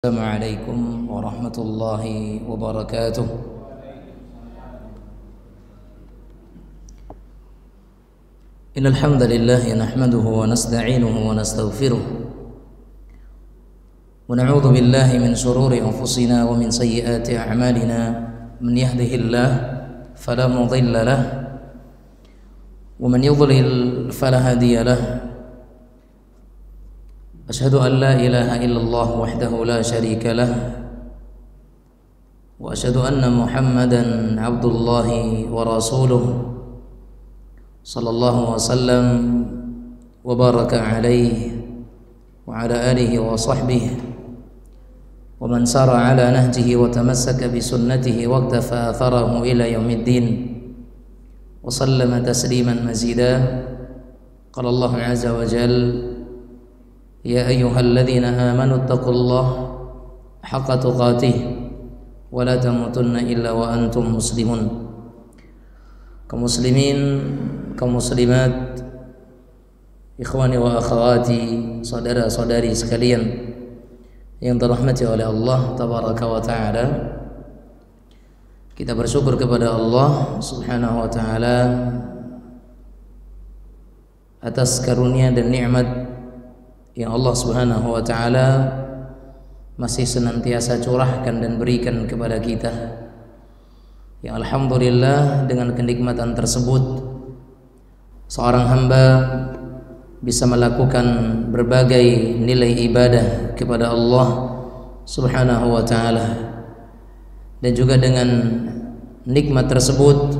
Assalamualaikum warahmatullahi wabarakatuh. Innal hamdalillah nahmaduhu wa nasta'inuhu wa nastaghfiruh wa na'udzu billahi min shururi anfusina wa min sayyiati a'malina. Man yahdihillahu fala mudilla lahu wa man yudlil fala hadiya lahu. Asyhadu an la ilaha illallah wahdahu la syarika lah wa asyhadu anna Muhammadan abdullahi wa rasuluh sallallahu wasallam wa baraka alaihi wa ala alihi wa sahbihi wa man sara ala nahjihi wa tamassaka bi sunnatihi wa iktafa atharahu ila yaumiddin wa sallama tasliman mazida. Qala Allah azza wa jalla: Ya ayyuhalladzina amanu taqullaha haqqa tuqatih wa la tamutunna illa wa antum muslimun. Kaum muslimin, kaum muslimat, ikhwani wa akhwati, saudara-saudari sekalian yang dirahmati oleh Allah tabaraka wa taala, kita bersyukur kepada Allah subhanahu wa taala atas karunia dan nikmat yang Allah subhanahu wa ta'ala masih senantiasa curahkan dan berikan kepada kita. Yang alhamdulillah dengan kenikmatan tersebut seorang hamba bisa melakukan berbagai nilai ibadah kepada Allah subhanahu wa ta'ala. Dan juga dengan nikmat tersebut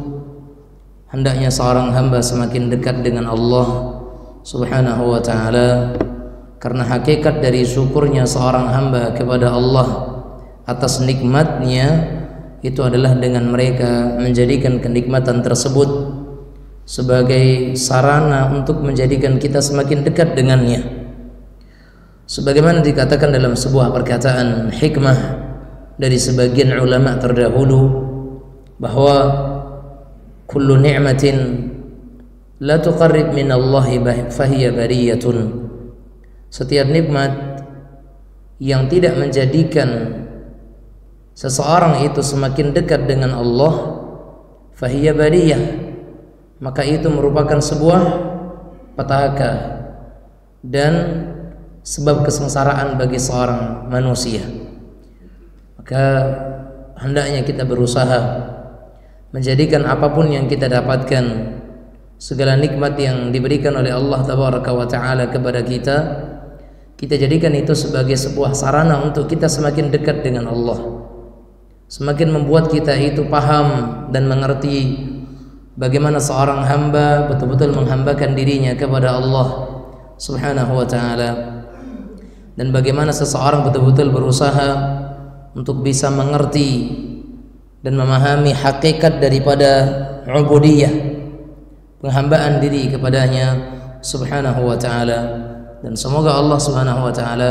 hendaknya seorang hamba semakin dekat dengan Allah subhanahu wa ta'ala. Karena hakikat dari syukurnya seorang hamba kepada Allah atas nikmatnya itu adalah dengan mereka menjadikan kenikmatan tersebut sebagai sarana untuk menjadikan kita semakin dekat dengannya. Sebagaimana dikatakan dalam sebuah perkataan hikmah dari sebagian ulama terdahulu bahwa kullu ni'matin la tuqarrib min Allahi fahiya bariyatun. Setiap nikmat yang tidak menjadikan seseorang itu semakin dekat dengan Allah, fahiya bariyah, maka itu merupakan sebuah petaka dan sebab kesengsaraan bagi seorang manusia. Maka hendaknya kita berusaha menjadikan apapun yang kita dapatkan, segala nikmat yang diberikan oleh Allah tabaraka wa ta'ala kepada kita jadikan itu sebagai sebuah sarana untuk kita semakin dekat dengan Allah, semakin membuat kita itu paham dan mengerti bagaimana seorang hamba betul-betul menghambakan dirinya kepada Allah subhanahu wa ta'ala, dan bagaimana seseorang betul-betul berusaha untuk bisa mengerti dan memahami hakikat daripada ubudiyah, penghambaan diri kepadanya subhanahu wa ta'ala. Dan semoga Allah subhanahu wa ta'ala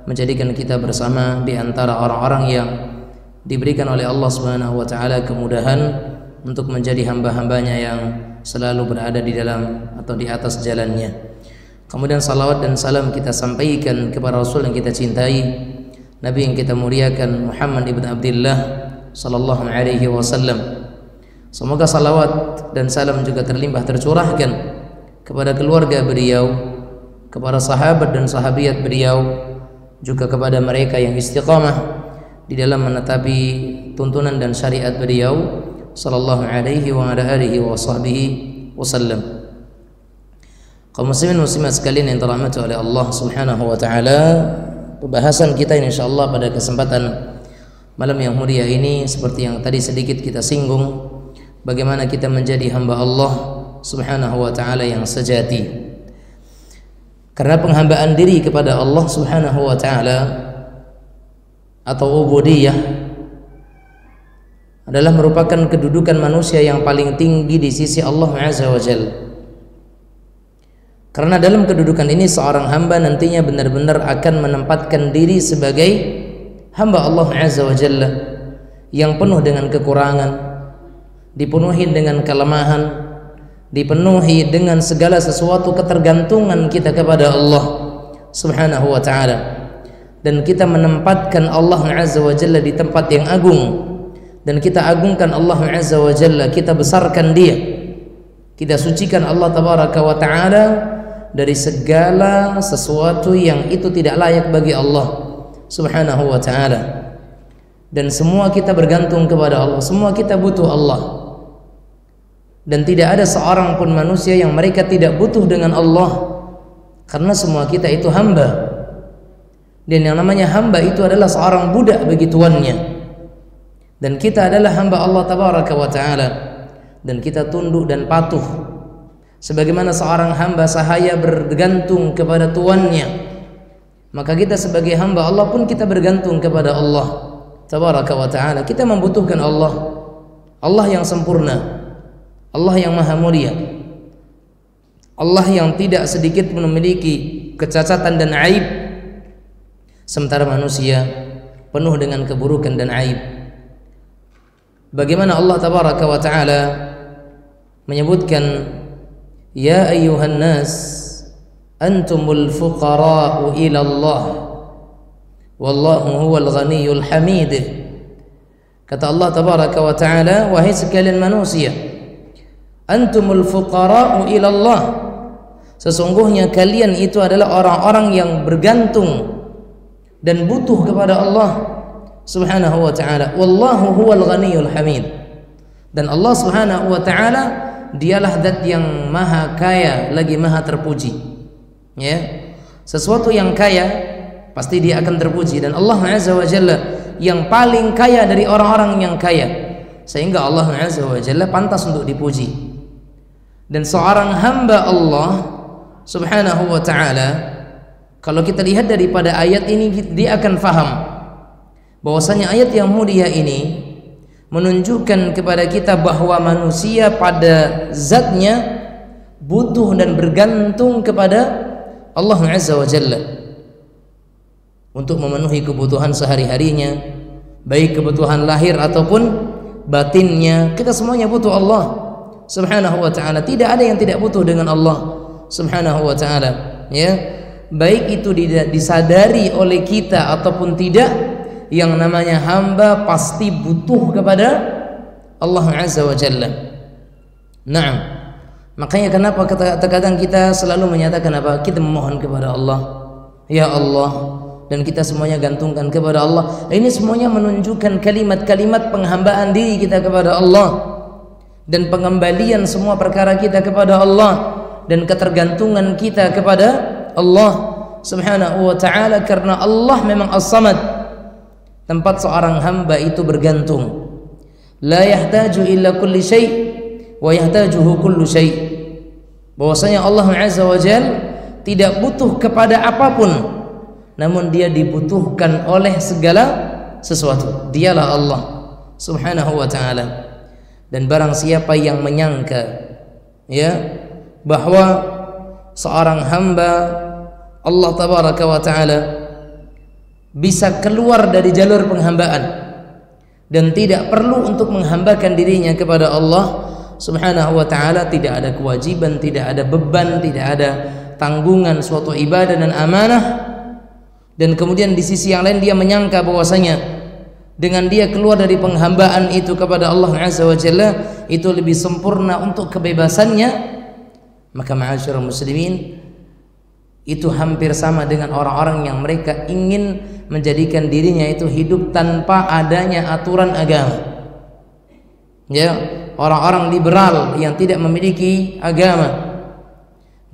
menjadikan kita bersama di antara orang-orang yang diberikan oleh Allah subhanahu wa ta'ala kemudahan untuk menjadi hamba-hambanya yang selalu berada di dalam atau di atas jalannya. Kemudian salawat dan salam kita sampaikan kepada Rasul yang kita cintai, Nabi yang kita muliakan, Muhammad ibn Abdullah sallallahu alaihi wasallam. Semoga salawat dan salam juga terlimpah tercurahkan kepada keluarga beliau, kepada sahabat dan sahabiat beliau, juga kepada mereka yang istiqamah di dalam menetapi tuntunan dan syariat beliau sallallahu alaihi wa ala alihi wa sahbihi wasallam. Kaum muslimin muslimat sekalian yang dirahmati oleh Allah subhanahu wa ta'ala, pembahasan kita insyaallah pada kesempatan malam yang mulia ini seperti yang tadi sedikit kita singgung, bagaimana kita menjadi hamba Allah subhanahu wa ta'ala yang sejati. Karena penghambaan diri kepada Allah subhanahu wa ta'ala atau ubudiyah adalah merupakan kedudukan manusia yang paling tinggi di sisi Allah azza wa jalla. Karena dalam kedudukan ini seorang hamba nantinya benar-benar akan menempatkan diri sebagai hamba Allah azza wa jalla yang penuh dengan kekurangan, dipenuhi dengan kelemahan, dipenuhi dengan segala sesuatu ketergantungan kita kepada Allah subhanahu wa ta'ala. dan kita menempatkan Allah Azza wa Jalla di tempat yang agung, dan kita agungkan Allah Azza wa Jalla, kita besarkan Dia, kita sucikan Allah Tabaraka wa Ta'ala dari segala sesuatu yang itu tidak layak bagi Allah Subhanahu wa Ta'ala. Dan semua kita bergantung kepada Allah, semua kita butuh Allah, dan tidak ada seorang pun manusia yang mereka tidak butuh dengan Allah, karena semua kita itu hamba. Dan yang namanya hamba itu adalah seorang budak bagi tuannya, dan kita adalah hamba Allah Tabaraka wa Ta'ala, dan kita tunduk dan patuh sebagaimana seorang hamba sahaya bergantung kepada tuannya, maka kita sebagai hamba Allah pun kita bergantung kepada Allah Tabaraka wa Ta'ala. Kita membutuhkan Allah, Allah yang sempurna, Allah yang maha mulia, Allah yang tidak sedikit memiliki kecacatan dan aib, sementara manusia penuh dengan keburukan dan aib. Bagaimana Allah Tabaraka wa Ta'ala menyebutkan, ya ayyuhan nas antumul fuqara'u ila Allah wallahu huwal ghaniyyul hamid. Kata Allah Tabaraka wa Ta'ala, wahai sekalian manusia, antumul fuqara'u ila Allah, sesungguhnya kalian itu adalah orang-orang yang bergantung dan butuh kepada Allah Subhanahu wa Ta'ala. Wallahu huwal ghaniyyul hamid, dan Allah Subhanahu wa Ta'ala dialah zat yang maha kaya lagi maha terpuji. Ya, sesuatu yang kaya pasti dia akan terpuji, dan Allah Azza wa Jalla yang paling kaya dari orang-orang yang kaya, sehingga Allah Azza wa Jalla pantas untuk dipuji. Dan seorang hamba Allah Subhanahu wa Ta'ala, kalau kita lihat daripada ayat ini, dia akan faham bahwasanya ayat yang mulia ini menunjukkan kepada kita bahwa manusia pada zatnya butuh dan bergantung kepada Allah Azza wa Jalla untuk memenuhi kebutuhan sehari-harinya, baik kebutuhan lahir ataupun batinnya. Kita semuanya butuh Allah Subhanahu wa Ta'ala. Tidak ada yang tidak butuh dengan Allah Subhanahu wa Ta'ala, ya, baik itu disadari oleh kita ataupun tidak. Yang namanya hamba pasti butuh kepada Allah Azza wa Jalla. Naam, makanya kenapa terkadang kita selalu menyatakan apa? Kita memohon kepada Allah, ya Allah, dan kita semuanya gantungkan kepada Allah. Ini semuanya menunjukkan kalimat-kalimat penghambaan diri kita kepada Allah, dan pengembalian semua perkara kita kepada Allah, dan ketergantungan kita kepada Allah Subhanahu wa Ta'ala. Karena Allah memang As-Samad, tempat seorang hamba itu bergantung. La yahtaju illa kulli syai' wa yahtajuhu kullu syai'. Bahwasanya Allah Azza wa Jalla tidak butuh kepada apapun, namun dia dibutuhkan oleh segala sesuatu. Dialah Allah Subhanahu wa Ta'ala. Dan barang siapa yang menyangka, ya, bahwa seorang hamba Allah Tabaraka wa Ta'ala bisa keluar dari jalur penghambaan dan tidak perlu untuk menghambakan dirinya kepada Allah Subhanahu wa Ta'ala, tidak ada kewajiban, tidak ada beban, tidak ada tanggungan suatu ibadah dan amanah, dan kemudian di sisi yang lain dia menyangka bahwasanya dengan dia keluar dari penghambaan itu kepada Allah Azza wa Jalla itu lebih sempurna untuk kebebasannya, maka ma'asyiral muslimin, itu hampir sama dengan orang-orang yang mereka ingin menjadikan dirinya itu hidup tanpa adanya aturan agama. Ya, orang-orang liberal yang tidak memiliki agama,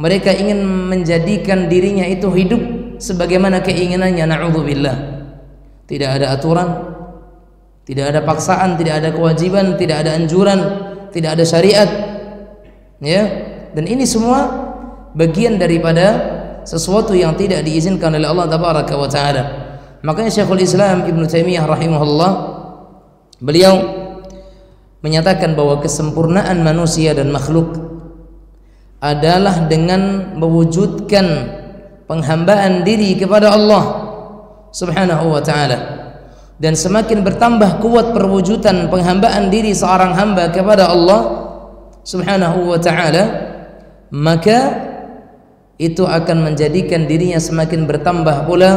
mereka ingin menjadikan dirinya itu hidup sebagaimana keinginannya. Na'udzubillah. Tidak ada aturan, tidak ada paksaan, tidak ada kewajiban, tidak ada anjuran, tidak ada syariat. Ya, dan ini semua bagian daripada sesuatu yang tidak diizinkan oleh Allah Tabaraka wa Ta'ala. Makanya Syekhul Islam Ibnu Taimiyah rahimahullah, beliau menyatakan bahwa kesempurnaan manusia dan makhluk adalah dengan mewujudkan penghambaan diri kepada Allah Subhanahu wa Ta'ala. Dan semakin bertambah kuat perwujudan penghambaan diri seorang hamba kepada Allah Subhanahu wa Ta'ala, maka itu akan menjadikan dirinya semakin bertambah pula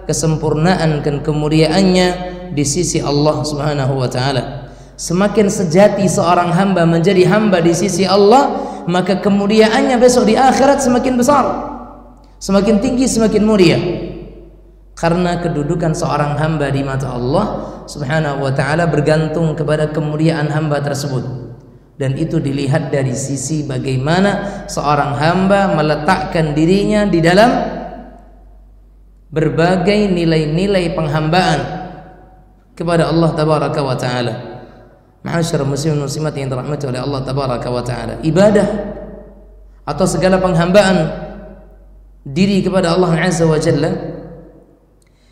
kesempurnaan dan kemuliaannya di sisi Allah Subhanahu wa taala. Semakin sejati seorang hamba menjadi hamba di sisi Allah, maka kemuliaannya besok di akhirat semakin besar, semakin tinggi, semakin mulia. Karena kedudukan seorang hamba di mata Allah Subhanahu wa taala bergantung kepada kemuliaan hamba tersebut. Dan itu dilihat dari sisi bagaimana seorang hamba meletakkan dirinya di dalam berbagai nilai-nilai penghambaan kepada Allah tabaraka wa taala. Ma'asyiral muslimin muslimat yang dirahmati oleh Allah tabaraka wa taala, ibadah atau segala penghambaan diri kepada Allah azza wa jalla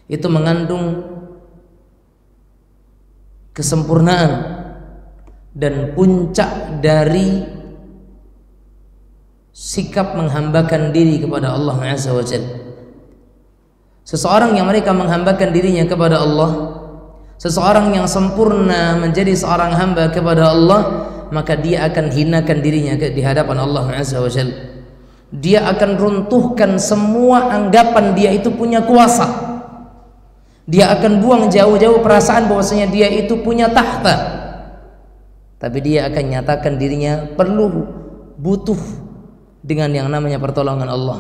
itu mengandung kesempurnaan dan puncak dari sikap menghambakan diri kepada Allah azza wa jalla. Seseorang yang mereka menghambakan dirinya kepada Allah, seseorang yang sempurna menjadi seorang hamba kepada Allah, maka dia akan hinakan dirinya di hadapan Allah azza wa jalla. Dia akan runtuhkan semua anggapan dia itu punya kuasa. Dia akan buang jauh-jauh perasaan bahwasanya dia itu punya tahta. Tapi dia akan nyatakan dirinya butuh dengan yang namanya pertolongan Allah,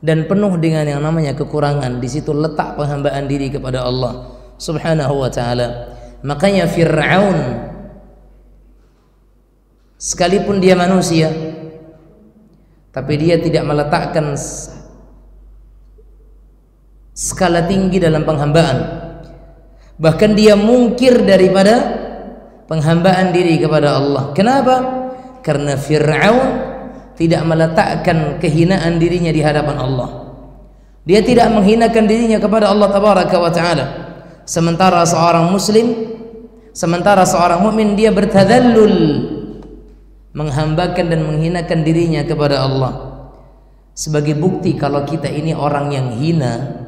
dan penuh dengan yang namanya kekurangan. Di situ letak penghambaan diri kepada Allah Subhanahu wa taala. Makanya Fir'aun, sekalipun dia manusia, tapi dia tidak meletakkan skala tinggi dalam penghambaan. Bahkan dia mungkir daripada penghambaan diri kepada Allah. Kenapa? Karena Fir'aun tidak meletakkan kehinaan dirinya di hadapan Allah. Dia tidak menghinakan dirinya kepada Allah tabaraka wa taala. Sementara seorang muslim, sementara seorang mukmin, dia bertadallul, menghambakan dan menghinakan dirinya kepada Allah. Sebagai bukti kalau kita ini orang yang hina,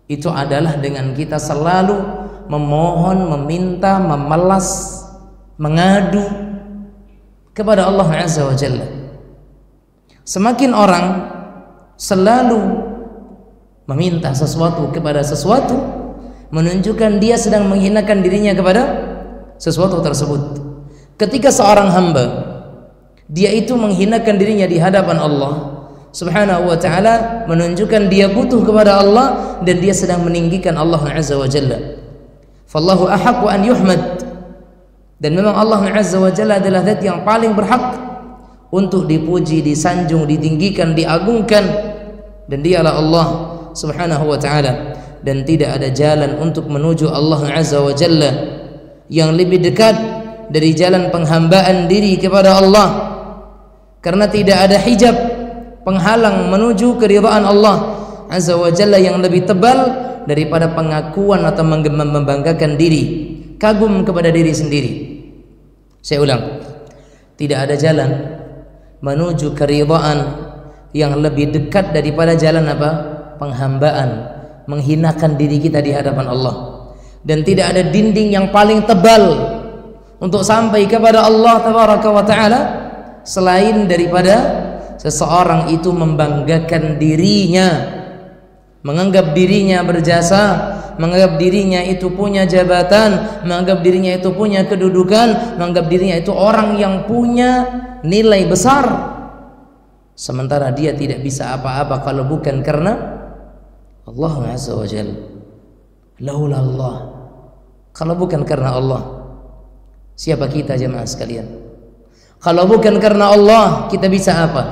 itu adalah dengan kita selalu memohon, meminta, memelas, mengadu kepada Allah azza wa jalla. Semakin orang selalu meminta sesuatu kepada sesuatu, menunjukkan dia sedang menghinakan dirinya kepada sesuatu tersebut. Ketika seorang hamba dia itu menghinakan dirinya di hadapan Allah Subhanahu wa ta'ala, menunjukkan dia butuh kepada Allah dan dia sedang meninggikan Allah azza wa jalla. Fallahu ahaqqu an yuhmad, dan memang Allah azza wa jalla adalah zat yang paling berhak untuk dipuji, disanjung, ditinggikan, diagungkan, dan dialah Allah Subhanahu wa ta'ala. Dan tidak ada jalan untuk menuju Allah azza wa jalla yang lebih dekat dari jalan penghambaan diri kepada Allah, karena tidak ada hijab penghalang menuju keridhaan Allah azza wa jalla yang lebih tebal daripada pengakuan atau membanggakan diri, kagum kepada diri sendiri. Saya ulang, tidak ada jalan menuju keridhaan yang lebih dekat daripada jalan apa? Penghambaan, menghinakan diri kita di hadapan Allah. Dan tidak ada dinding yang paling tebal untuk sampai kepada Allah tabaraka wa taala selain daripada seseorang itu membanggakan dirinya, menganggap dirinya berjasa, menganggap dirinya itu punya jabatan, menganggap dirinya itu punya kedudukan, menganggap dirinya itu orang yang punya nilai besar, sementara dia tidak bisa apa-apa kalau bukan karena Allah azza wa jalla. Laula Allah, kalau bukan karena Allah, siapa kita jemaah sekalian? Kalau bukan karena Allah, kita bisa apa?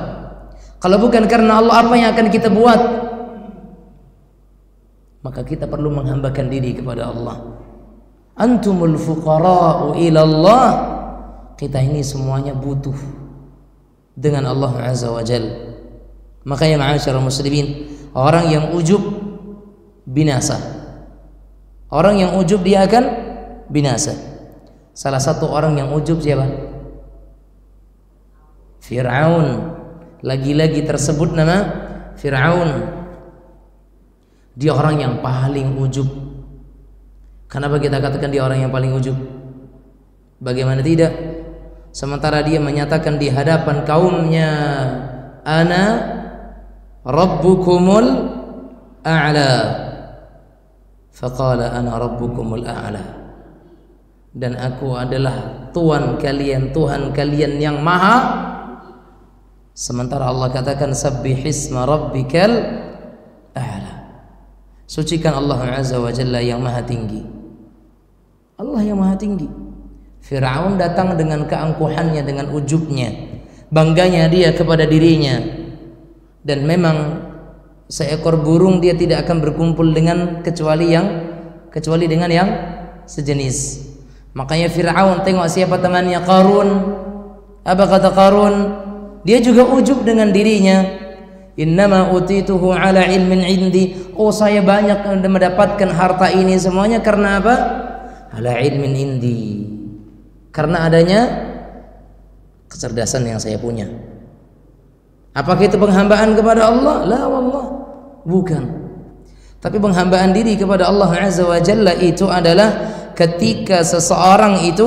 Kalau bukan karena Allah, apa yang akan kita buat? Maka kita perlu menghambakan diri kepada Allah. Antumul fuqara'u ila Allah. Kita ini semuanya butuh dengan Allah azza wa jalla. Makanya ma'asyiral muslimin, orang yang ujub binasa. Orang yang ujub dia akan binasa. Salah satu orang yang ujub siapa? Fir'aun. Lagi-lagi tersebut nama Fir'aun. Dia orang yang paling ujub. Kenapa kita katakan dia orang yang paling ujub? Bagaimana tidak? Sementara dia menyatakan di hadapan kaumnya, ana rabbukumul a'la, faqala ana rabbukumul a'la, dan aku adalah Tuhan kalian yang maha. Sementara Allah katakan sabbihisma rabbikal a'la, sucikan Allah azza wa jalla yang maha tinggi. Allah yang maha tinggi. Fir'aun datang dengan keangkuhannya, dengan ujubnya, bangganya dia kepada dirinya, dan memang seekor burung dia tidak akan berkumpul dengan kecuali dengan yang sejenis. Makanya Fir'aun tengok siapa temannya, Qarun. Apa kata Qarun? Dia juga ujub dengan dirinya. Innama utituhu ala ilmin indi. Oh, saya banyak mendapatkan harta ini semuanya karena apa? Ala ilmin indi, karena adanya kecerdasan yang saya punya. Apakah itu penghambaan kepada Allah? La wallah, bukan. Tapi penghambaan diri kepada Allah azza wa jalla itu adalah ketika seseorang itu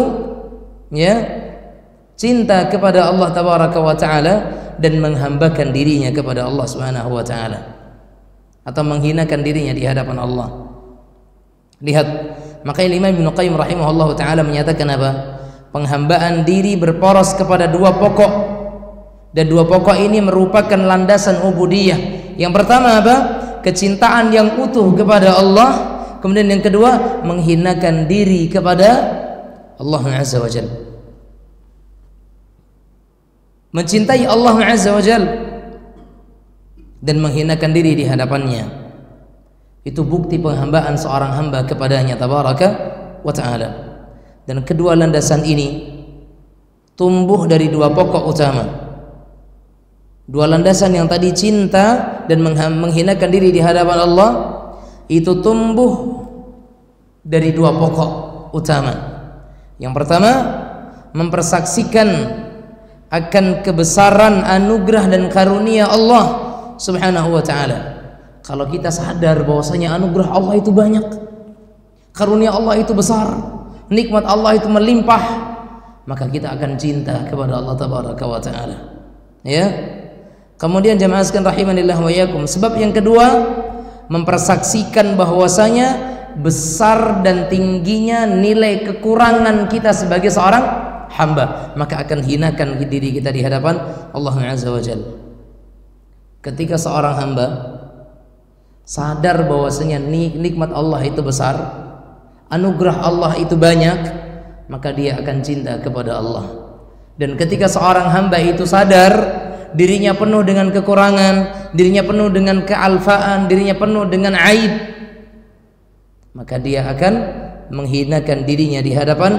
cinta kepada Allah tabaraka wa taala dan menghambakan dirinya kepada Allah subhanahu wa taala, atau menghinakan dirinya di hadapan Allah. Lihat, makanya Imam Ibnu Qayyim rahimahullah taala menyatakan apa? Penghambaan diri berporos kepada dua pokok, dan dua pokok ini merupakan landasan ubudiyah. Yang pertama apa? Kecintaan yang utuh kepada Allah. Kemudian yang kedua, menghinakan diri kepada Allah azza wa jalla. Mencintai Allah azza wa jalla dan menghinakan diri di hadapannya, itu bukti penghambaan seorang hamba kepadanya tabaraka wa ta'ala. Dan kedua landasan ini tumbuh dari dua pokok utama. Dua landasan yang tadi, cinta dan menghinakan diri di hadapan Allah, itu tumbuh dari dua pokok utama. Yang pertama, mempersaksikan akan kebesaran anugerah dan karunia Allah subhanahu wa ta'ala. Kalau kita sadar bahwasanya anugerah Allah itu banyak, karunia Allah itu besar, nikmat Allah itu melimpah, maka kita akan cinta kepada Allah tabaraka wa ta'ala. Ya. Kemudian jamaah sekalian rahimanillah wa iyyakum, sebab yang kedua, mempersaksikan bahwasanya besar dan tingginya nilai kekurangan kita sebagai seorang hamba, maka akan hinakan diri kita di hadapan Allah azza wa jalla. Ketika seorang hamba sadar bahwasanya nikmat Allah itu besar, anugerah Allah itu banyak, maka dia akan cinta kepada Allah. Dan ketika seorang hamba itu sadar dirinya penuh dengan kekurangan, dirinya penuh dengan kealfaan, dirinya penuh dengan aib, maka dia akan menghinakan dirinya di hadapan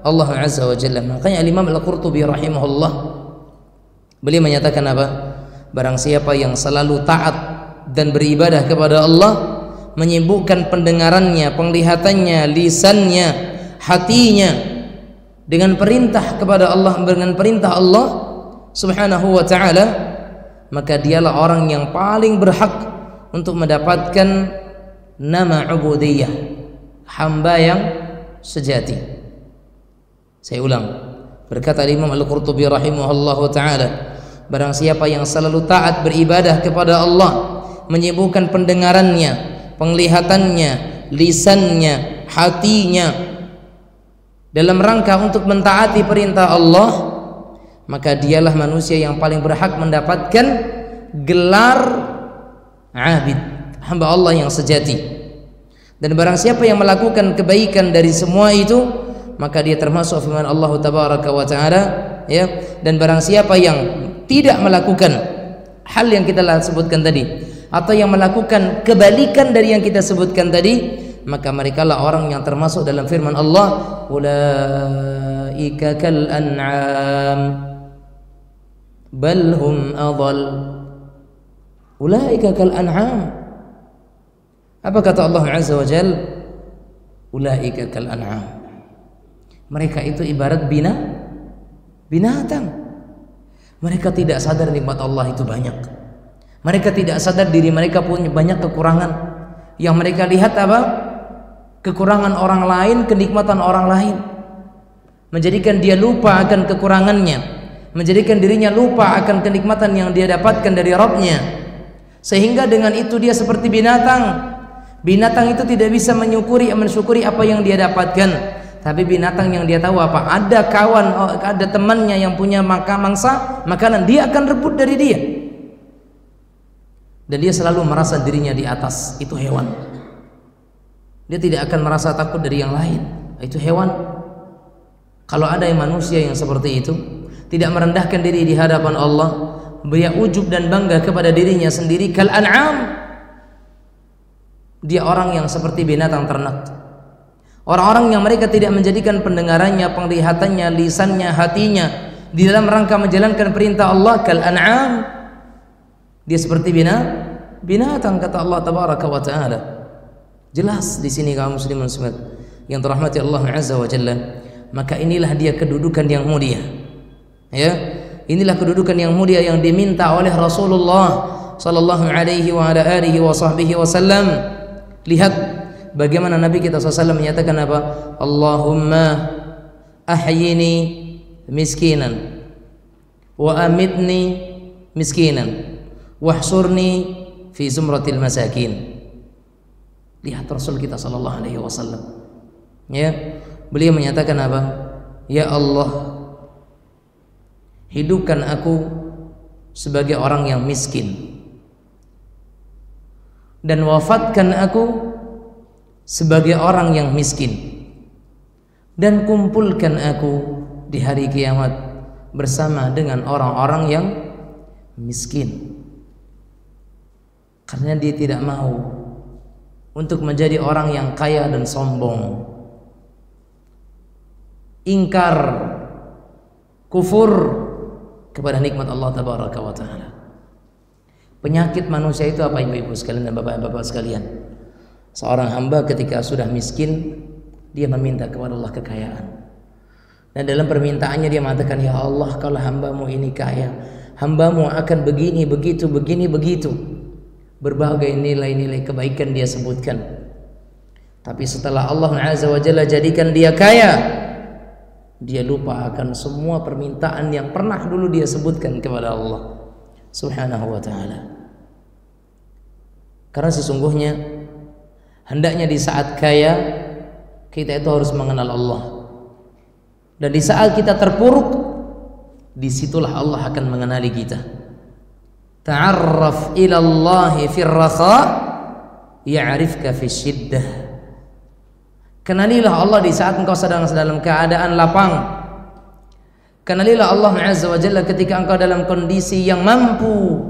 Allah azza wa jalla. Makanya Imam Al-Qurtubi rahimahullah, beliau menyatakan apa? Barang siapa yang selalu taat dan beribadah kepada Allah, menyibukkan pendengarannya, penglihatannya, lisannya, hatinya dengan perintah kepada Allah, dengan perintah Allah subhanahu wa ta'ala, maka dialah orang yang paling berhak untuk mendapatkan nama ubudiyah, hamba yang sejati. Saya ulang, berkata Imam Al-Qurtubi rahimahullahu ta'ala, barang siapa yang selalu taat beribadah kepada Allah, menyibukkan pendengarannya, penglihatannya, lisannya, hatinya dalam rangka untuk mentaati perintah Allah, maka dialah manusia yang paling berhak mendapatkan gelar abid, hamba Allah yang sejati. Dan barang siapa yang melakukan kebaikan dari semua itu, maka dia termasuk firman Allah tabaraka wa ta'ala, ya. Dan barang siapa yang tidak melakukan hal yang kita sebutkan tadi, atau yang melakukan kebalikan dari yang kita sebutkan tadi, maka merekalah orang yang termasuk dalam firman Allah, ulaika kal an'am bal hum adall. Ulaika kal an'am. Apa kata Allah azza wa jalla? Ulaika kal an'am. Mereka itu ibarat binatang. Mereka tidak sadar nikmat Allah itu banyak. Mereka tidak sadar diri mereka punya banyak kekurangan. Yang mereka lihat apa? Kekurangan orang lain, kenikmatan orang lain, menjadikan dia lupa akan kekurangannya, menjadikan dirinya lupa akan kenikmatan yang dia dapatkan dari Rabbnya, sehingga dengan itu dia seperti binatang. Binatang itu tidak bisa mensyukuri apa yang dia dapatkan, tapi binatang yang dia tahu apa, ada kawan, ada temannya yang punya mangsa makanan, dia akan rebut dari dia. Dan dia selalu merasa dirinya di atas. Itu hewan. Dia tidak akan merasa takut dari yang lain. Itu hewan. Kalau ada yang manusia yang seperti itu, tidak merendahkan diri di hadapan Allah, dia ujub dan bangga kepada dirinya sendiri, kal an'am, dia orang yang seperti binatang ternak. Orang-orang yang mereka tidak menjadikan pendengarannya, penglihatannya, lisannya, hatinya di dalam rangka menjalankan perintah Allah, kal an'am, dia seperti binatang, kata Allah tabaraka wa ta'ala. Jelas di sini kaum muslimin muslimat yang dirahmati Allah azza wa jalla. Maka inilah dia kedudukan yang mulia, ya, inilah kedudukan yang mulia yang diminta oleh Rasulullah sallallahu alaihi wa ala alihi wa sahbihi wasallam. Lihat bagaimana Nabi kita SAW menyatakan apa? Allahumma ahyini miskinan wa amitni miskinan wahsurni fi zumratil masakin. Lihat Rasul kita sallallahu alaihi wasallam, ya, beliau menyatakan apa? Ya Allah, hidupkan aku sebagai orang yang miskin, dan wafatkan aku sebagai orang yang miskin, dan kumpulkan aku di hari kiamat bersama dengan orang-orang yang miskin. Karena dia tidak mau untuk menjadi orang yang kaya dan sombong, ingkar, kufur kepada nikmat Allah tabaraka wa ta'ala. Penyakit manusia itu apa, ibu-ibu sekalian dan bapak-bapak sekalian? Seorang hamba ketika sudah miskin, dia meminta kepada Allah kekayaan, dan dalam permintaannya dia mengatakan, ya Allah, kalau hambamu ini kaya, hambamu akan begini, begitu, begini, begitu. Berbagai nilai-nilai kebaikan dia sebutkan. Tapi setelah Allah azza wa jalla jadikan dia kaya, dia lupa akan semua permintaan yang pernah dulu dia sebutkan kepada Allah subhanahu wa ta'ala. Karena sesungguhnya hendaknya di saat kaya kita itu harus mengenal Allah, dan di saat kita terpuruk, disitulah Allah akan mengenali kita. Ta'arraf ila Allahi fir rakha ya'rifka fi syiddah. Kenalilah Allah di saat engkau sedang dalam keadaan lapang. Kenalilah Allah azza wa jalla ketika engkau dalam kondisi yang mampu.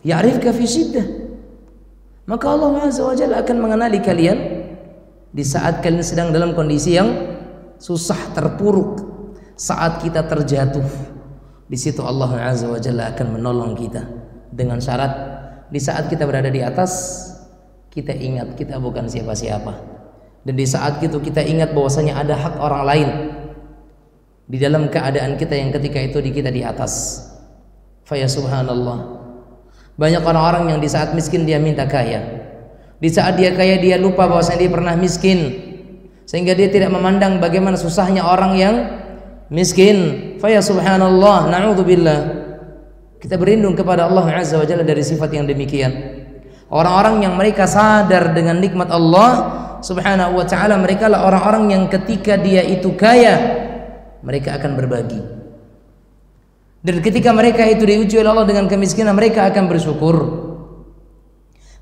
Ya'rifka fi syiddah. Maka Allah azza wa jalla akan mengenali kalian di saat kalian sedang dalam kondisi yang susah, terpuruk, saat kita terjatuh. Di situ Allah azza wa jalla akan menolong kita, dengan syarat di saat kita berada di atas, kita ingat kita bukan siapa-siapa, dan di saat itu kita ingat bahwasanya ada hak orang lain di dalam keadaan kita yang ketika itu kita di atas. Faya subhanallah, banyak orang-orang yang di saat miskin dia minta kaya, di saat dia kaya dia lupa bahwasanya dia pernah miskin, sehingga dia tidak memandang bagaimana susahnya orang yang miskin. Faya subhanallah, na'udzubillah. Kita berlindung kepada Allah azza wa jalla dari sifat yang demikian. Orang-orang yang mereka sadar dengan nikmat Allah subhanahu wa ta'ala, mereka lah orang-orang yang ketika dia itu kaya, mereka akan berbagi. Dan ketika mereka itu diuji oleh Allah dengan kemiskinan, mereka akan bersyukur.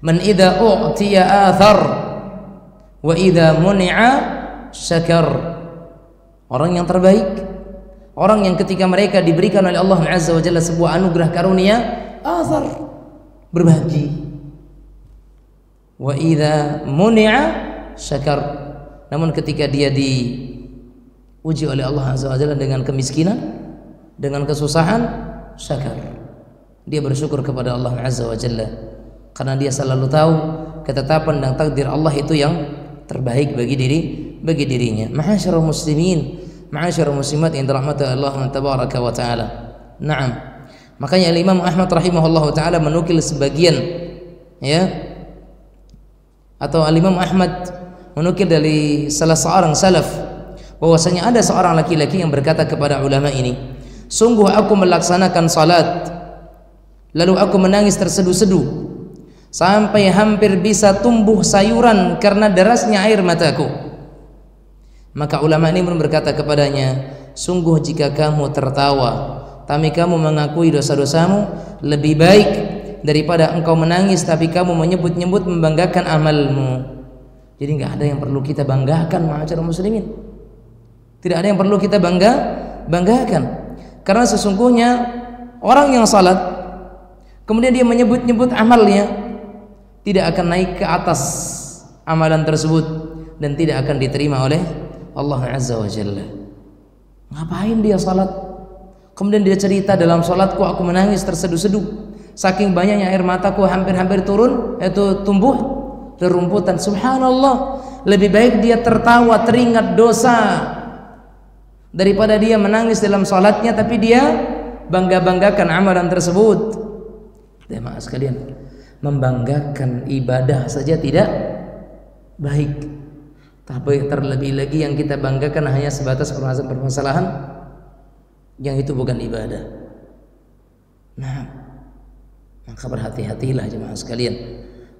Man idza u'tiya athar wa idza muni'a syakar. Orang yang terbaik, orang yang ketika mereka diberikan oleh Allah azza wa jalla sebuah anugerah karunia, athar, berbagi. Wa idza muni'a syakar. Namun ketika dia diuji oleh Allah azza wa jalla dengan kemiskinan, dengan kesusahan, syakar, dia bersyukur kepada Allah azza wa jalla, karena dia selalu tahu ketetapan dan takdir Allah itu yang terbaik bagi dirinya. Ma'asyiral muslimin, ma'asyiral muslimat yang dirahmati Allah tabaraka wa taala. Naam. Makanya Imam Ahmad rahimahullahu taala menukil sebagian, ya, atau Imam Ahmad menukil dari salah seorang salaf bahwasanya ada seorang laki-laki yang berkata kepada ulama ini, sungguh aku melaksanakan salat, lalu aku menangis terseduh-seduh, sampai hampir bisa tumbuh sayuran karena derasnya air mataku. Maka ulama ini pun berkata kepadanya, sungguh jika kamu tertawa tapi kamu mengakui dosa-dosamu, lebih baik daripada engkau menangis tapi kamu menyebut-nyebut membanggakan amalmu. Jadi nggak ada yang perlu kita banggakan, ma'asyiral muslimin. Tidak ada yang perlu kita banggakan. Karena sesungguhnya orang yang salat kemudian dia menyebut-nyebut amalnya, tidak akan naik ke atas amalan tersebut dan tidak akan diterima oleh Allah Azza wa Jalla. Ngapain dia salat? Kemudian dia cerita, dalam salatku aku menangis terseduh-seduh, saking banyaknya air mataku hampir-hampir turun, yaitu tumbuh rerumputan. Subhanallah, lebih baik dia tertawa teringat dosa daripada dia menangis dalam salatnya tapi dia bangga-banggakan amalan tersebut. Jemaah sekalian, membanggakan ibadah saja tidak baik, tapi terlebih lagi yang kita banggakan hanya sebatas permasalahan yang itu bukan ibadah. Nah, maka berhati-hatilah jemaah sekalian.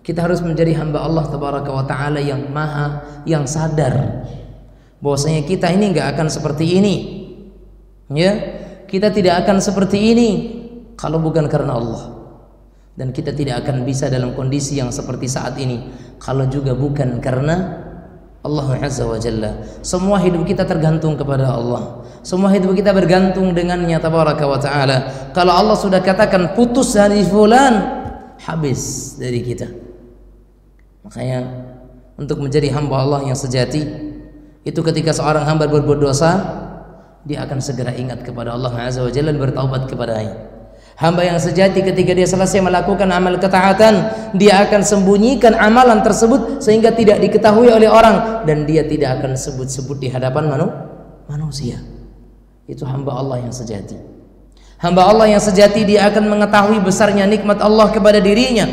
Kita harus menjadi hamba Allah tabaraka wa taala yang sadar bahwasanya kita ini enggak akan seperti ini. Ya, kita tidak akan seperti ini kalau bukan karena Allah. Dan kita tidak akan bisa dalam kondisi yang seperti saat ini kalau juga bukan karena Allah Azza wa Jalla. Semua hidup kita tergantung kepada Allah. Semua hidup kita bergantung dengannya tabaraka wa ta'ala. Kalau Allah sudah katakan putus dari fulan, habis dari kita. Makanya untuk menjadi hamba Allah yang sejati, itu ketika seorang hamba berbuat dosa, dia akan segera ingat kepada Allah Azza wa Jalla dan bertaubat kepadanya. Hamba yang sejati ketika dia selesai melakukan amal ketaatan, dia akan sembunyikan amalan tersebut sehingga tidak diketahui oleh orang, dan dia tidak akan sebut-sebut di hadapan manusia. Itu hamba Allah yang sejati. Hamba Allah yang sejati, dia akan mengetahui besarnya nikmat Allah kepada dirinya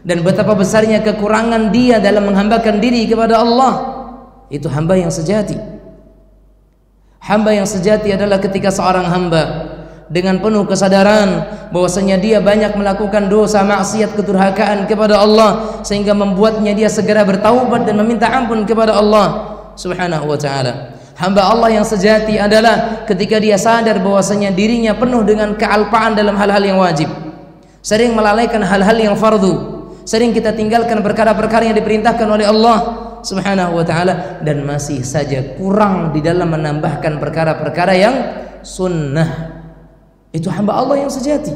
dan betapa besarnya kekurangan dia dalam menghambakan diri kepada Allah. Itu hamba yang sejati. Hamba yang sejati adalah ketika seorang hamba dengan penuh kesadaran bahwasanya dia banyak melakukan dosa, maksiat, kedurhakaan kepada Allah sehingga membuatnya dia segera bertaubat dan meminta ampun kepada Allah Subhanahu wa taala. Hamba Allah yang sejati adalah ketika dia sadar bahwasanya dirinya penuh dengan kealpaan dalam hal-hal yang wajib, sering melalaikan hal-hal yang fardu, sering kita tinggalkan perkara-perkara yang diperintahkan oleh Allah Subhanahu wa taala, dan masih saja kurang di dalam menambahkan perkara-perkara yang sunnah. Itu hamba Allah yang sejati.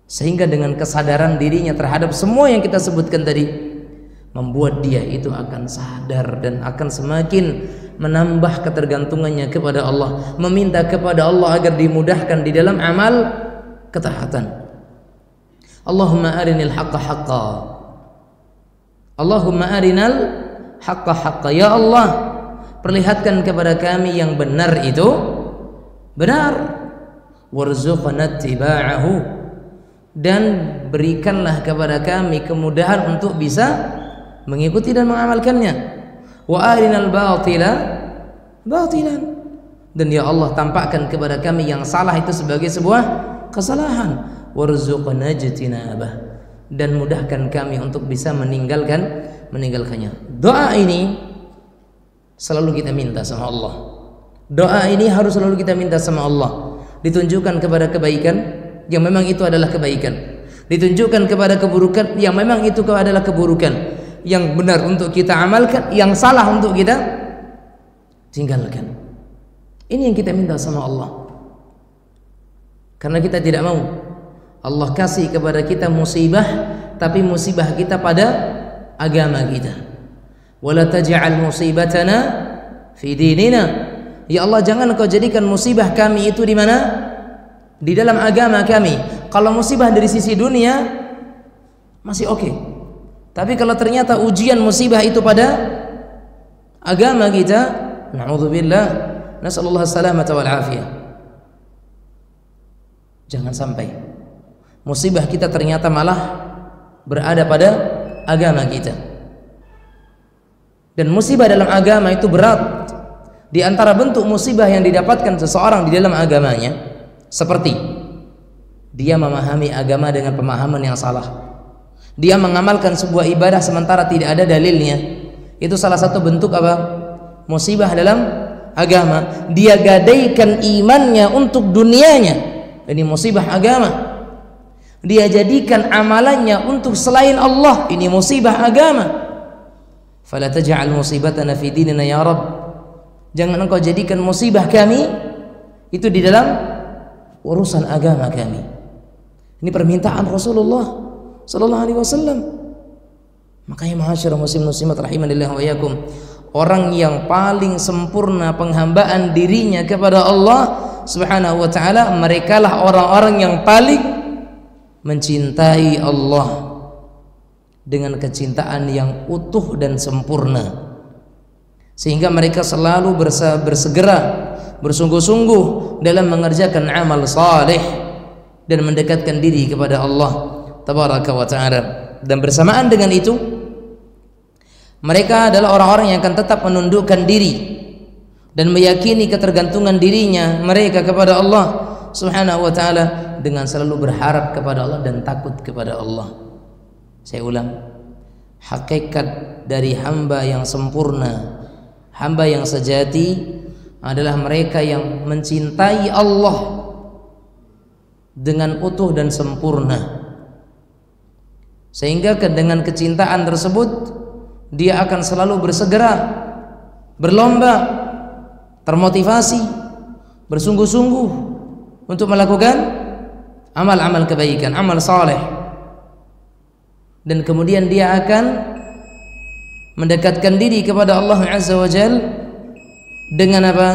Sehingga dengan kesadaran dirinya terhadap semua yang kita sebutkan tadi, membuat dia itu akan sadar dan akan semakin menambah ketergantungannya kepada Allah, meminta kepada Allah agar dimudahkan di dalam amal ketaatan. Allahumma arinil haqqa haqqa, Allahumma arinal haqqa haqqa. Ya Allah, perlihatkan kepada kami yang benar itu benar, warzuqna ittiba'ahu, dan berikanlah kepada kami kemudahan untuk bisa mengikuti dan mengamalkannya. Wa arinal batila batilan, dan ya Allah tampakkan kepada kami yang salah itu sebagai sebuah kesalahan. Warzuqna ijtinabah, dan mudahkan kami untuk bisa meninggalkannya. Doa ini selalu kita minta sama Allah. Doa ini harus selalu kita minta sama Allah. Ditunjukkan kepada kebaikan yang memang itu adalah kebaikan, ditunjukkan kepada keburukan yang memang itu adalah keburukan, yang benar untuk kita amalkan, yang salah untuk kita tinggalkan. Ini yang kita minta sama Allah, karena kita tidak mau Allah kasih kepada kita musibah, tapi musibah kita pada agama kita. Wala taj'al musibatana fi dinina. Ya Allah, jangan Engkau jadikan musibah kami itu di mana? Di dalam agama kami. Kalau musibah dari sisi dunia masih oke. Tapi kalau ternyata ujian musibah itu pada agama kita, na'udzubillah, nasallallahu salamata wal afiyah. Jangan sampai musibah kita ternyata malah berada pada agama kita. Dan musibah dalam agama itu berat. Di antara bentuk musibah yang didapatkan seseorang di dalam agamanya, seperti Dia memahami agama dengan pemahaman yang salah. Dia mengamalkan sebuah ibadah sementara tidak ada dalilnya. Itu salah satu bentuk apa? Musibah dalam agama. Dia gadaikan imannya untuk dunianya. Ini musibah agama. Dia jadikan amalannya untuk selain Allah. Ini musibah agama. Fala taj'al musibatana fi dinina ya Rabb. Jangan engkau jadikan musibah kami itu di dalam urusan agama kami. Ini permintaan Rasulullah sallallahu alaihi wasallam. Makanya ma'asyiral muslimin muslimat rahimanillah wa iyyakum, orang yang paling sempurna penghambaan dirinya kepada Allah Subhanahu wa taala, merekalah orang-orang yang paling mencintai Allah dengan kecintaan yang utuh dan sempurna, sehingga mereka selalu bersegera, bersungguh-sungguh dalam mengerjakan amal saleh dan mendekatkan diri kepada Allah tabaraka wa ta'ala. Dan bersamaan dengan itu, mereka adalah orang-orang yang akan tetap menundukkan diri dan meyakini ketergantungan dirinya mereka kepada Allah Subhanahu wa ta'ala dengan selalu berharap kepada Allah dan takut kepada Allah. Saya ulang, hakikat dari hamba yang sempurna, hamba yang sejati adalah mereka yang mencintai Allah dengan utuh dan sempurna, sehingga dengan kecintaan tersebut dia akan selalu bersegera, berlomba, termotivasi, bersungguh-sungguh untuk melakukan amal-amal kebaikan, amal saleh, dan kemudian dia akan mendekatkan diri kepada Allah Azza wa Jal dengan apa?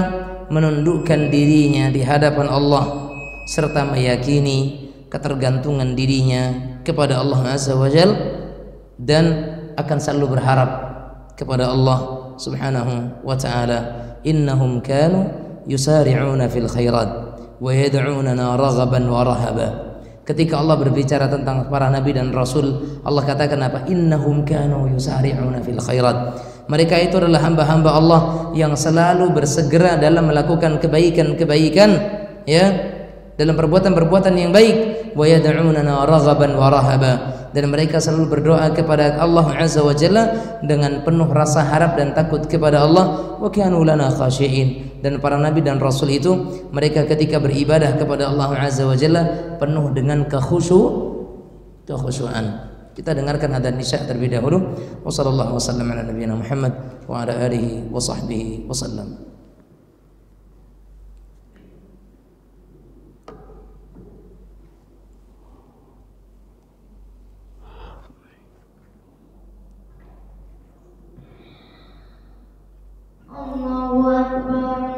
Menundukkan dirinya di hadapan Allah serta meyakini ketergantungan dirinya kepada Allah Azza wa Jal, dan akan selalu berharap kepada Allah Subhanahu wa ta'ala. Innahum kanu yusari'una fil khairat wa yad'unana raghaban wa rahaba. Ketika Allah berbicara tentang para nabi dan rasul, Allah katakan apa? Innahum kanu yusari'una fil khairat. Mereka itu adalah hamba-hamba Allah yang selalu bersegera dalam melakukan kebaikan-kebaikan, ya, dalam perbuatan-perbuatan yang baik. Wa yad'unana raghaban wa rahaba, dan mereka selalu berdoa kepada Allah Azza wa Jalla dengan penuh rasa harap dan takut kepada Allah. Wa kanu lana khashi'in, dan para nabi dan rasul itu mereka ketika beribadah kepada Allah Azza wa Jalla penuh dengan kekhusyuan. Kita dengarkan adzan isya terlebih dahulu. Wa sallallahu wasallam ala nabiyyina Muhammad wa ala alihi wa sahbihi wasallam. Allahu Akbar.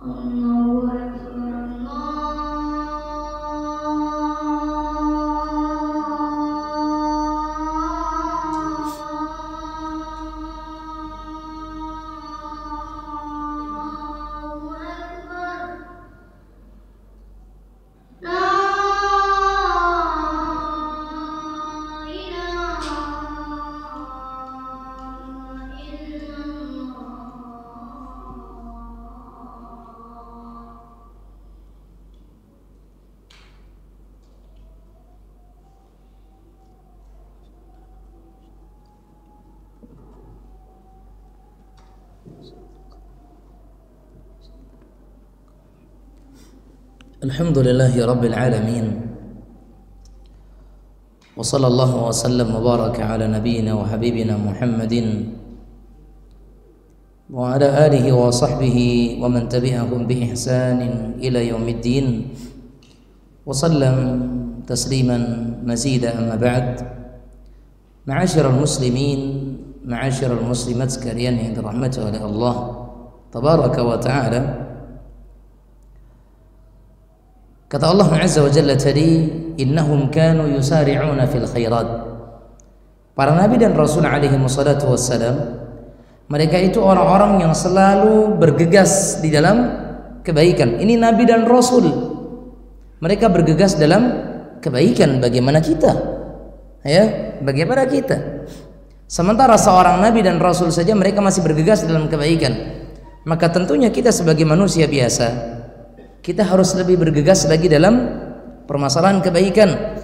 Allahu Akbar. Alhamdulillahi Rabbil Alamin. Wa sallallahu wa sallam wa baraka ala nabiyyina wa habibina Muhammadin wa ala alihi wa sahbihi wa man tabi'ahum bi ihsanin ila yaumiddin wa sallam tasliman mazida amma ba'd. Ma'asyiral muslimin, ma'asyiral muslimat sekalian yang dirahmati oleh Allah tabaraka wa ta'ala. Kata Allah Azza wa Jalla tadi, innahum kanu yusari'una fil khairat. Para nabi dan rasul alaihi wassalatu wassalam, mereka itu orang-orang yang selalu bergegas di dalam kebaikan. Ini nabi dan rasul, mereka bergegas dalam kebaikan. Bagaimana kita? Ya, bagaimana kita? Sementara seorang nabi dan rasul saja mereka masih bergegas dalam kebaikan, maka tentunya kita sebagai manusia biasa, kita harus lebih bergegas lagi dalam permasalahan kebaikan.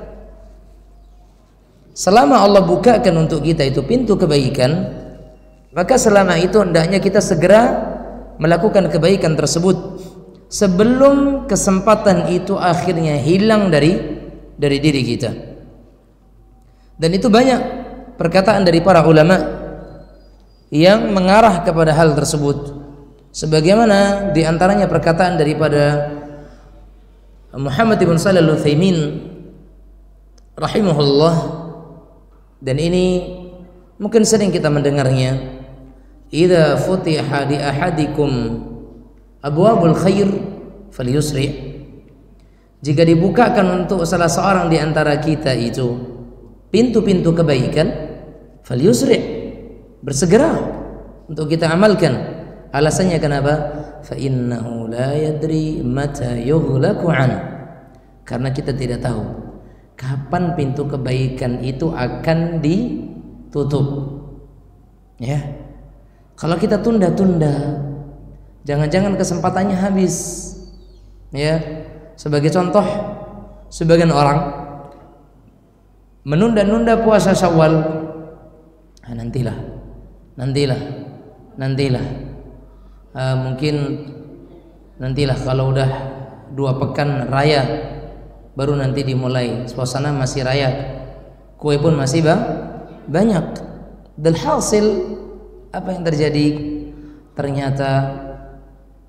Selama Allah bukakan untuk kita itu pintu kebaikan, maka selama itu hendaknya kita segera melakukan kebaikan tersebut sebelum kesempatan itu akhirnya hilang dari diri kita. Dan itu banyak perkataan dari para ulama yang mengarah kepada hal tersebut. Sebagaimana diantaranya perkataan daripada Muhammad ibn Shalih Al-Utsaimin rahimahullah, dan ini mungkin sering kita mendengarnya. Idza futiha li ahadikum abwabul khair falyusri. Jika dibukakan untuk salah seorang di antara kita itu pintu-pintu kebaikan, falyusri, bersegera untuk kita amalkan. Alasannya kenapa? Fa innahu la yadri mata yughlaqu an. Karena kita tidak tahu kapan pintu kebaikan itu akan ditutup. Ya. Kalau kita tunda-tunda, jangan-jangan kesempatannya habis. Ya. Sebagai contoh, sebagian orang menunda-nunda puasa Syawal. Nantilah. Mungkin nantilah kalau udah 2 pekan raya baru nanti dimulai. Suasana masih raya, kue pun masih banyak. Dan hasil apa yang terjadi? Ternyata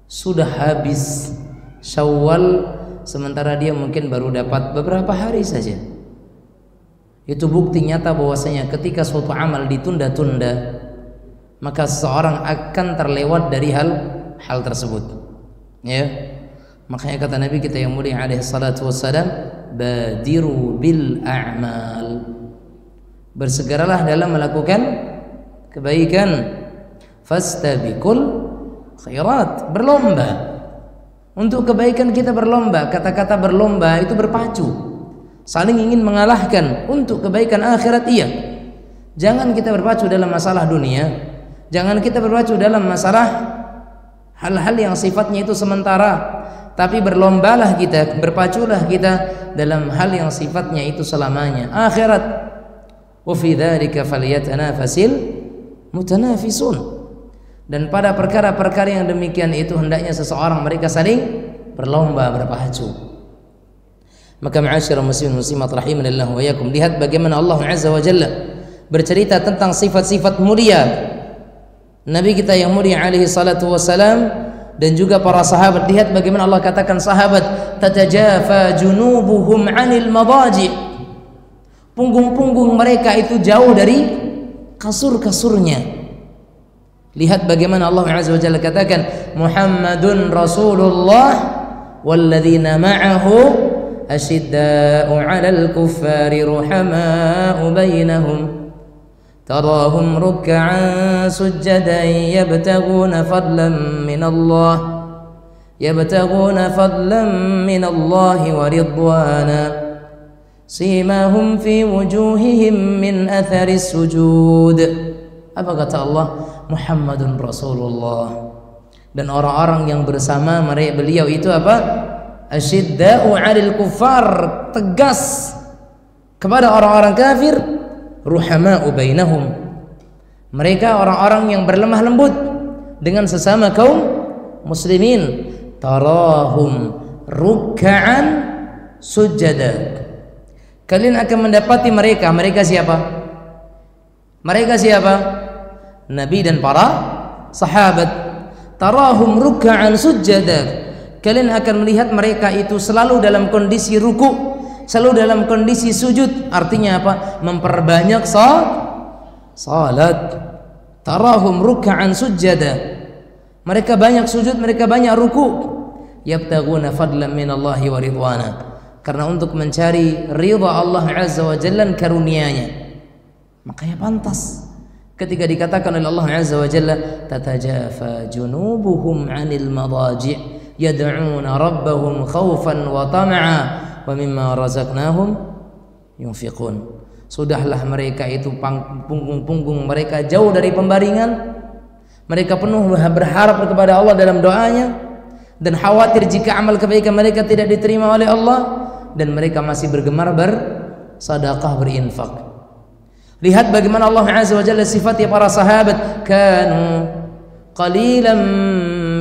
sudah habis Syawal, sementara dia mungkin baru dapat beberapa hari saja. Itu bukti nyata bahwasanya ketika suatu amal ditunda-tunda, maka seseorang akan terlewat dari hal tersebut. Ya, makanya kata Nabi kita yang mulia alaihi salatu wassalam, badiru bil a'mal, bersegeralah dalam melakukan kebaikan. Fastabiqul khairat, berlomba untuk kebaikan. Kita berlomba. Kata-kata berlomba itu berpacu, saling ingin mengalahkan untuk kebaikan akhirat. Iya, jangan kita berpacu dalam masalah dunia. Jangan kita berpacu dalam masalah hal-hal yang sifatnya itu sementara, tapi berlombalah kita, berpaculah kita dalam hal yang sifatnya itu selamanya, akhirat. Wa fi dzalika falyatanafasil mutanafisun. Dan pada perkara-perkara yang demikian itu hendaknya seseorang mereka saling berlomba, berpacu. Maka ma'asyiral muslimin muslimat rahimanillah wa iyyakum, lihat bagaimana Allah Azza wa Jalla bercerita tentang sifat-sifat mulia Nabi kita yang mulia alaihi salatu wassalam dan juga para sahabat. Lihat bagaimana Allah katakan sahabat, tatajafa junubuhum 'anil madaji, punggung-punggung mereka itu jauh dari kasur-kasurnya. Lihat bagaimana Allah Azza wa Jalla katakan, Muhammadun Rasulullah walladzina ma'ahu asyidda'u 'alal kuffari ruhama'u bainahum tarahum ruk'an sujjadan yabtaghuna fadlan min Allah wa ridwana simahum fi wujuhihim min atharis sujud. Apa kata Allah? Muhammadun Rasulullah. Dan orang-orang yang bersama beliau itu apa? Asyidda'u 'alal kuffar, tegas kepada orang-orang kafir, ruhama'u bainahum, mereka orang-orang yang berlemah lembut dengan sesama kaum muslimin, tarahum ruk'an sujada. Kalian akan mendapati mereka siapa? Mereka siapa? Nabi dan para sahabat. Tarahum ruk'an sujada. Kalian akan melihat mereka itu selalu dalam kondisi ruku', selalu dalam kondisi sujud. Artinya apa? Memperbanyak salat. Tarahum ruk'an sujada. Mereka banyak sujud, mereka banyak ruku'. Yabtaghuna fadlan minallahi wa ridwana. Karena untuk mencari ridha Allah Azza wa Jalla, karunia-Nya. Makanya pantas ketika dikatakan oleh Allah Azza wa Jalla, tatajafa junubuhum 'anil madaji' yad'una rabbahum khaufan wa tama'a wa mimma razaqnahum yunfiqun. Sudahlah mereka itu punggung-punggung mereka jauh dari pembaringan. Mereka penuh berharap kepada Allah dalam doanya dan khawatir jika amal kebaikan mereka tidak diterima oleh Allah, dan mereka masih bergemar bersedekah, berinfak. Lihat bagaimana Allah Azza wa Jalla sifatnya para sahabat, kanu qalilan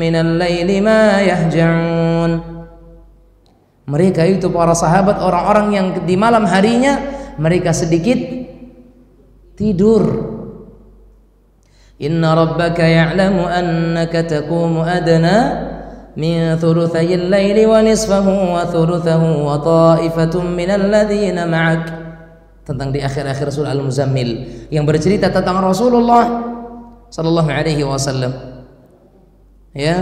minal laili ma yahja'un. Mereka itu para sahabat orang-orang yang di malam harinya mereka sedikit tidur. Inna rabbaka ya'lamu annaka taqumu adna min thuluthayil laili wa nisfahu wa thuluthahu wa ta'ifatun minal ladzina ma'ak. Tentang di akhir-akhir surah Al-Muzammil yang bercerita tentang Rasulullah sallallahu alaihi wasallam. Ya.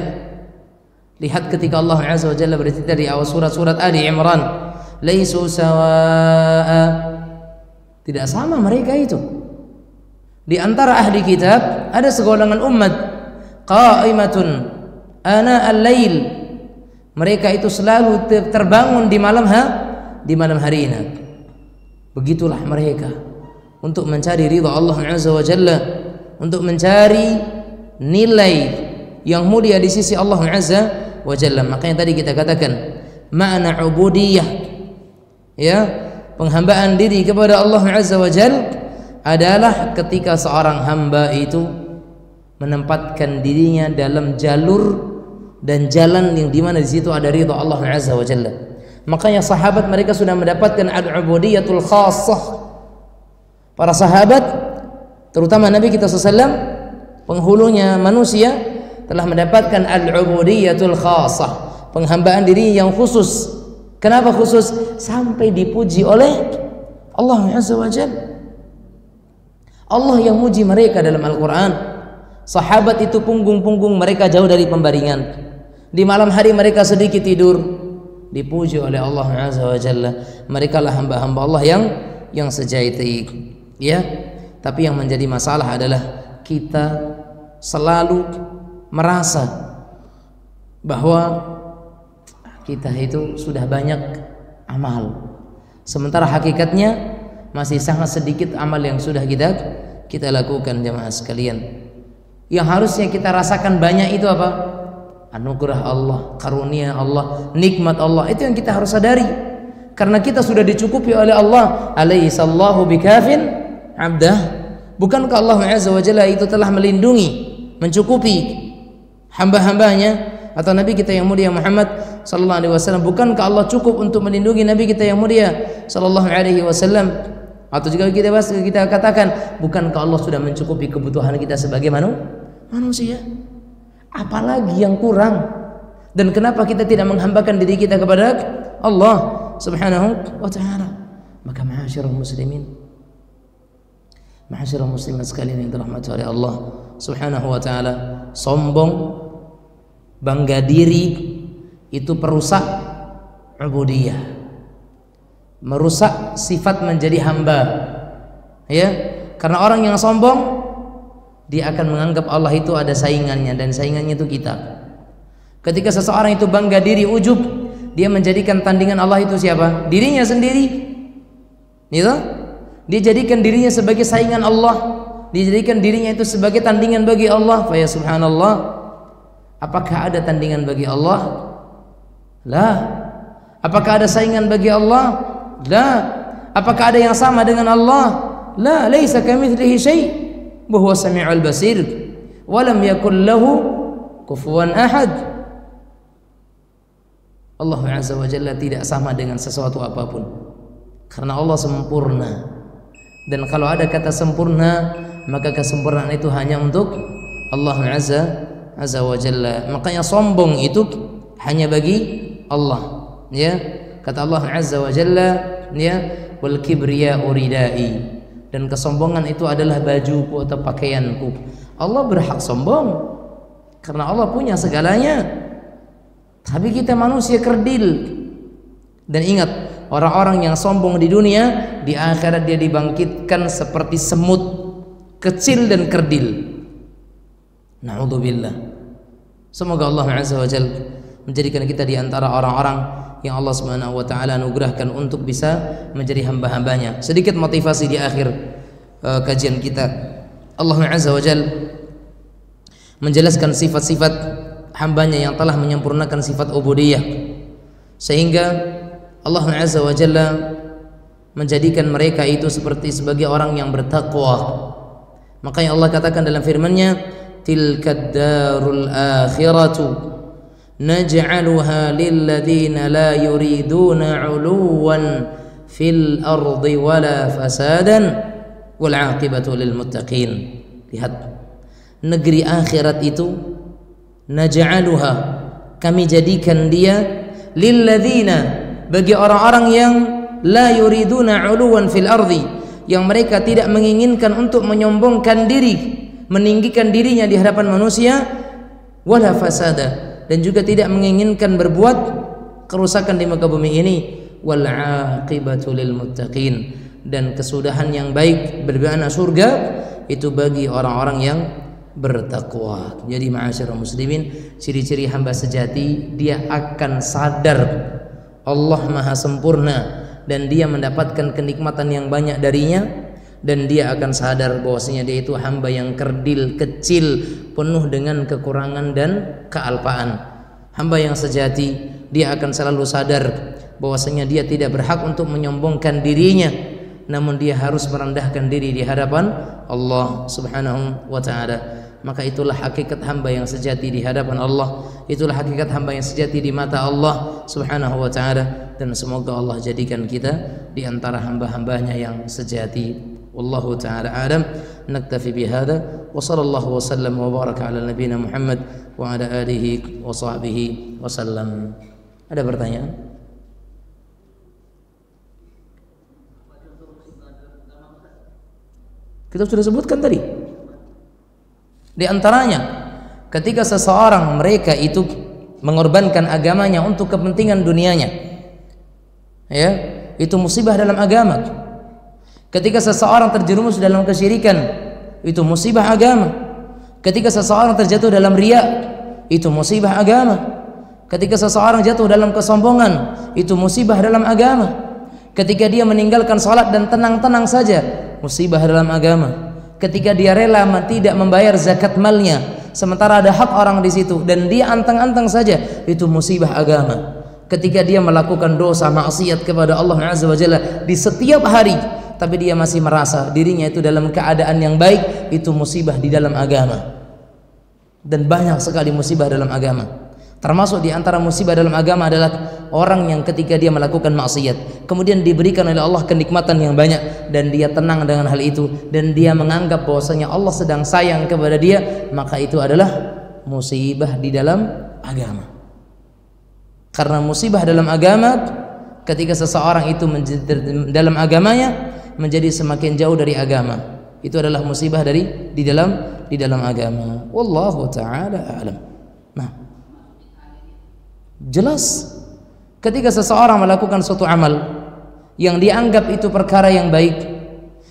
Lihat ketika Allah Azza wa Jalla bercerita di awal surat Ali Imran, laisu sawa'a. Tidak sama mereka itu. Di antara ahli kitab ada segolongan umat qa'imatun ana al-lail, mereka itu selalu terbangun di malam harinya. Begitulah mereka untuk mencari ridha Allah Azza wa Jalla, untuk mencari nilai yang mulia di sisi Allah Azza wa Jalla. Makanya tadi kita katakan makna ubudiyah, ya, penghambaan diri kepada Allah Azza wa Jalla adalah ketika seorang hamba itu menempatkan dirinya dalam jalur dan jalan yang dimana di situ ada ridha Allah Azza wa Jalla. Makanya sahabat mereka sudah mendapatkan al-ubudiyatul khassah. Para sahabat, terutama Nabi kita SAW, penghulunya manusia, telah mendapatkan al-ubudiyatul khassah, penghambaan diri yang khusus. Kenapa khusus? Sampai dipuji oleh Allah Azza wa Jalla. Allah yang muji mereka dalam Al-Quran. Sahabat itu punggung-punggung mereka jauh dari pembaringan. Di malam hari mereka sedikit tidur, dipuji oleh Allah Azza wa Jalla. Mereka lah hamba-hamba Allah yang sejati, ya. Tapi yang menjadi masalah adalah kita selalu merasa bahwa kita itu sudah banyak amal, sementara hakikatnya masih sangat sedikit amal yang sudah kita lakukan. Jamaah sekalian, yang harusnya kita rasakan banyak itu apa? Anugerah Allah, karunia Allah, nikmat Allah. Itu yang kita harus sadari, karena kita sudah dicukupi oleh Allah. Alaihissallahu bikafin abdah. Bukankah Allah Azza wa Jalla itu telah melindungi, mencukupi hamba-hambanya? Atau Nabi kita yang mulia Muhammad sallallahu alaihi wasallam, bukankah Allah cukup untuk melindungi Nabi kita yang mulia sallallahu alaihi wasallam? Atau juga kita katakan, bukankah Allah sudah mencukupi kebutuhan kita sebagai manusia? Apalagi yang kurang? Dan kenapa kita tidak menghambakan diri kita kepada Allah Subhanahu wa ta'ala? Maka ma'asyiral muslimin, ma'asyiral muslimat sekalian yang dirahmati oleh Allah Subhanahu wa taala. Sombong, bangga diri itu perusak ubudiyah, merusak sifat menjadi hamba. Ya, karena orang yang sombong dia akan menganggap Allah itu ada saingannya, dan saingannya itu kita. Ketika seseorang itu bangga diri, ujub, dia menjadikan tandingan Allah itu siapa? Dirinya sendiri. Gitu? Dia jadikan dirinya sebagai saingan Allah, dia jadikan dirinya itu sebagai tandingan bagi Allah. Fa ya subhanallah, apakah ada tandingan bagi Allah? La. Apakah ada saingan bagi Allah? La. Apakah ada yang sama dengan Allah? La. Laisa kamitslihi syai'. Huwa sami'ul basir wa lam yakul lahu kufuwan ahad. Allah Azza wa Jalla tidak sama dengan sesuatu apapun, karena Allah sempurna. Dan kalau ada kata sempurna, maka kesempurnaan itu hanya untuk Allah Azza wa Jalla. Makanya sombong itu hanya bagi Allah. Ya, kata Allah Azza wa Jalla, ya, wal kibriya uridai. Dan kesombongan itu adalah bajuku atau pakaianku. Allah berhak sombong karena Allah punya segalanya. Tapi kita manusia kerdil. Dan ingat, orang-orang yang sombong di dunia, di akhirat dia dibangkitkan seperti semut, kecil dan kerdil. Na'udzubillah. Semoga Allah Azza wa Jalla menjadikan kita di antara orang-orang yang Allah Subhanahu wa taala anugerahkan untuk bisa menjadi hamba-hambanya. Sedikit motivasi di akhir kajian kita. Allah Azza wa Jalla menjelaskan sifat-sifat hambanya yang telah menyempurnakan sifat ubudiyah, sehingga Allah Azza wa Jalla menjadikan mereka itu sebagai orang yang bertakwa. Makanya Allah katakan dalam firman-Nya, tilkad darul akhiratu naj'aluha lilladzina la yuriduna 'uluwan fil ardi wala fasadan wal 'aqibatu lil muttaqin. Lihat, negeri akhirat itu naj'aluha, kami jadikan dia lilladzina, bagi orang-orang yang la yuriduna 'uluwan fil ardi, yang mereka tidak menginginkan untuk menyombongkan diri, meninggikan dirinya di hadapan manusia, wala fasada, dan juga tidak menginginkan berbuat kerusakan di muka bumi ini, wal 'aqibatu lil muttaqin, dan kesudahan yang baik berbana surga itu bagi orang-orang yang bertakwa. Jadi ma'asyiral muslimin, ciri-ciri hamba sejati, dia akan sadar Allah Maha sempurna dan dia mendapatkan kenikmatan yang banyak darinya, dan dia akan sadar bahwasanya dia itu hamba yang kerdil, kecil, penuh dengan kekurangan dan kealpaan. Hamba yang sejati, dia akan selalu sadar bahwasanya dia tidak berhak untuk menyombongkan dirinya, namun dia harus merendahkan diri di hadapan Allah Subhanahu wa taala. Maka itulah hakikat hamba yang sejati di hadapan Allah, itulah hakikat hamba yang sejati di mata Allah Subhanahu wa taala. Dan semoga Allah jadikan kita di antara hamba-hambanya yang sejati. Wallahu ta'ala alam. Naktafi bihada wa sallallahu wa sallam wa baraka ala nabiyina Muhammad wa ala alihi wa sahbihi wa sallam. Ada pertanyaan? Kita sudah sebutkan tadi. Di antaranya, ketika seseorang mereka itu mengorbankan agamanya untuk kepentingan dunianya, ya, itu musibah dalam agama. Ketika seseorang terjerumus dalam kesyirikan, itu musibah agama. Ketika seseorang terjatuh dalam riya, itu musibah agama. Ketika seseorang jatuh dalam kesombongan, itu musibah dalam agama. Ketika dia meninggalkan salat dan tenang-tenang saja, musibah dalam agama. Ketika dia rela tidak membayar zakat malnya, sementara ada hak orang di situ, dan dia antang-antang saja, itu musibah agama. Ketika dia melakukan dosa maksiat kepada Allah Azza wa Jalla di setiap hari, tapi dia masih merasa dirinya itu dalam keadaan yang baik, itu musibah di dalam agama. Dan banyak sekali musibah dalam agama. Termasuk di antara musibah dalam agama adalah orang yang ketika dia melakukan maksiat, kemudian diberikan oleh Allah kenikmatan yang banyak, dan dia tenang dengan hal itu, dan dia menganggap bahwasanya Allah sedang sayang kepada dia, maka itu adalah musibah di dalam agama. Karena musibah dalam agama, ketika seseorang itu dalam agamanya menjadi semakin jauh dari agama, Itu adalah musibah di dalam agama. Wallahu taala a'lam. Nah, jelas ketika seseorang melakukan suatu amal yang dianggap itu perkara yang baik,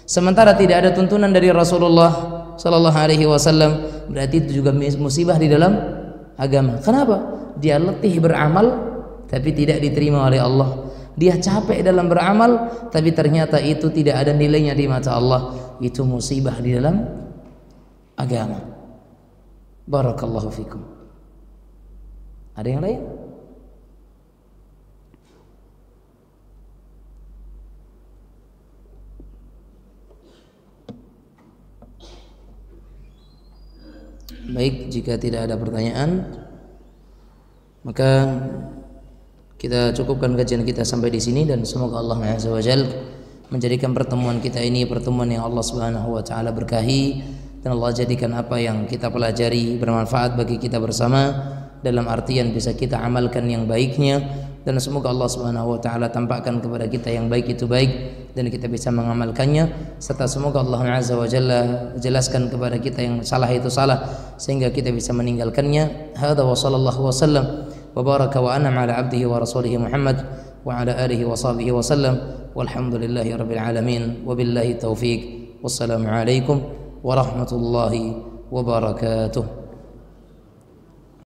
sementara tidak ada tuntunan dari Rasulullah sallallahu alaihi wasallam, berarti itu juga musibah di dalam agama. Kenapa? Dia letih beramal tapi tidak diterima oleh Allah. Dia capek dalam beramal tapi ternyata itu tidak ada nilainya di mata Allah. Itu musibah di dalam agama. Barakallahu fikum. Ada yang lain? Baik, jika tidak ada pertanyaan, maka kita cukupkan kajian kita sampai di sini, dan semoga Allah Azza wa Jalla menjadikan pertemuan kita ini pertemuan yang Allah Subhanahu wa taala berkahi, dan Allah jadikan apa yang kita pelajari bermanfaat bagi kita bersama, dalam artian bisa kita amalkan yang baiknya, dan semoga Allah Subhanahu wa taala tampakkan kepada kita yang baik itu baik dan kita bisa mengamalkannya, serta semoga Allah Azza wa Jalla jelaskan kepada kita yang salah itu salah sehingga kita bisa meninggalkannya. Hadza wa sallallahu wasallam wa baraka wa an'ama ala abdihi wa rasulihi Muhammad wa ala alihi wa sahbihi wa sallam, walhamdulillahi rabbil alamin, wabillahi taufiq, wassalamu alaikum warahmatullahi wabarakatuh.